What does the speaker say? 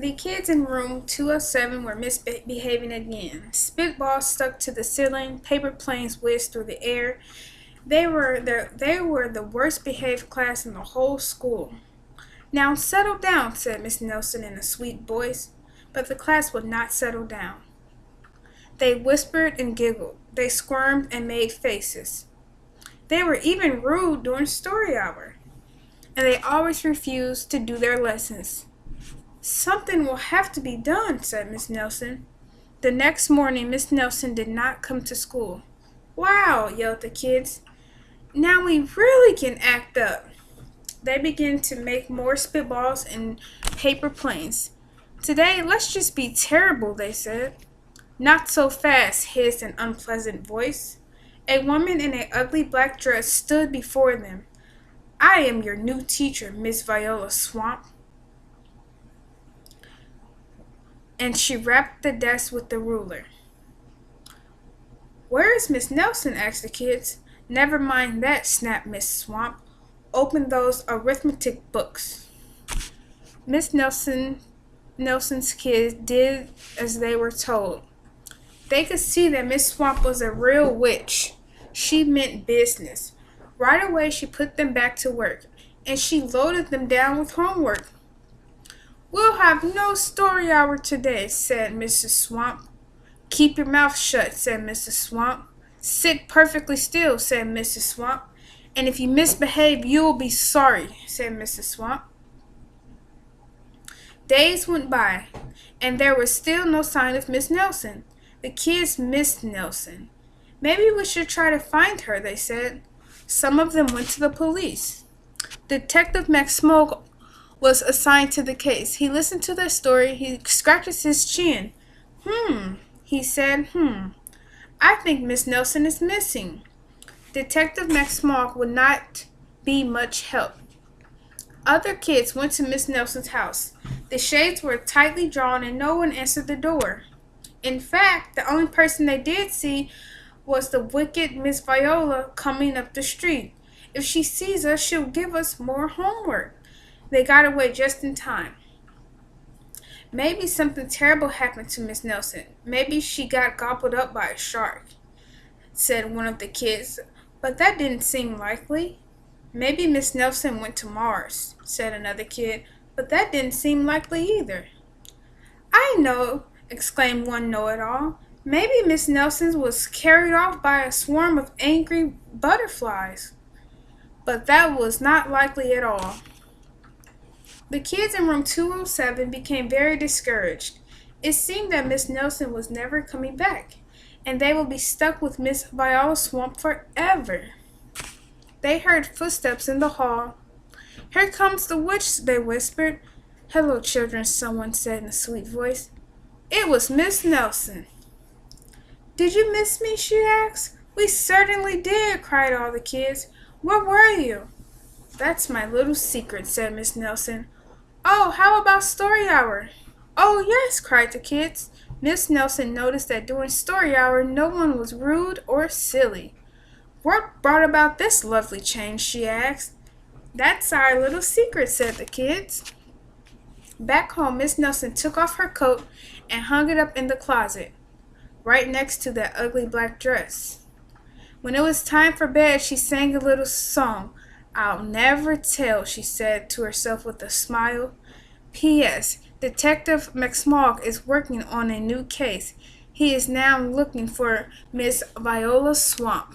The kids in room 207 were misbehaving again. Spitballs stuck to the ceiling, paper planes whizzed through the air. They were the worst behaved class in the whole school. Now settle down, said Miss Nelson in a sweet voice, but the class would not settle down. They whispered and giggled. They squirmed and made faces. They were even rude during story hour, and they always refused to do their lessons. Something will have to be done, said Miss Nelson. The next morning, Miss Nelson did not come to school. Wow, yelled the kids. Now we really can act up. They began to make more spitballs and paper planes. Today, let's just be terrible, they said. Not so fast, hissed an unpleasant voice. A woman in an ugly black dress stood before them. I am your new teacher, Miss Viola Swamp. And she rapped the desk with the ruler. Where is Miss Nelson? Asked the kids. Never mind that, snapped Miss Swamp. Open those arithmetic books. Miss Nelson's kids did as they were told. They could see that Miss Swamp was a real witch. She meant business. Right away she put them back to work, and she loaded them down with homework. We'll have no story hour today, said Mrs. Swamp. Keep your mouth shut, said Mrs. Swamp. Sit perfectly still, said Mrs. Swamp. And if you misbehave, you'll be sorry, said Mrs. Swamp. Days went by, and there was still no sign of Miss Nelson. The kids missed Nelson. Maybe we should try to find her, they said. Some of them went to the police. Detective McSmoke was assigned to the case. He listened to their story. He scratches his chin. He said, I think Miss Nelson is missing. Detective McSmoke would not be much help. Other kids went to Miss Nelson's house. The shades were tightly drawn and no one answered the door. In fact, the only person they did see was the wicked Miss Viola coming up the street. If she sees us, she'll give us more homework. They got away just in time. Maybe something terrible happened to Miss Nelson. Maybe she got gobbled up by a shark, said one of the kids, but that didn't seem likely. Maybe Miss Nelson went to Mars, said another kid, but that didn't seem likely either. I know, exclaimed one know-it-all. Maybe Miss Nelson was carried off by a swarm of angry butterflies. But that was not likely at all. The kids in room 207 became very discouraged. It seemed that Miss Nelson was never coming back, and they would be stuck with Miss Viola Swamp forever. They heard footsteps in the hall. Here comes the witch, they whispered. Hello, children, someone said in a sweet voice. It was Miss Nelson. Did you miss me? She asked. We certainly did, cried all the kids. Where were you? That's my little secret, said Miss Nelson. Oh, how about story hour? Oh, yes, cried the kids. Miss Nelson noticed that during story hour no one was rude or silly. What brought about this lovely change? She asked. That's our little secret, said the kids. Back home, Miss Nelson took off her coat and hung it up in the closet, right next to that ugly black dress. When it was time for bed, she sang a little song. I'll never tell, she said to herself with a smile. P.S. Detective McSmog is working on a new case. He is now looking for Miss Viola Swamp.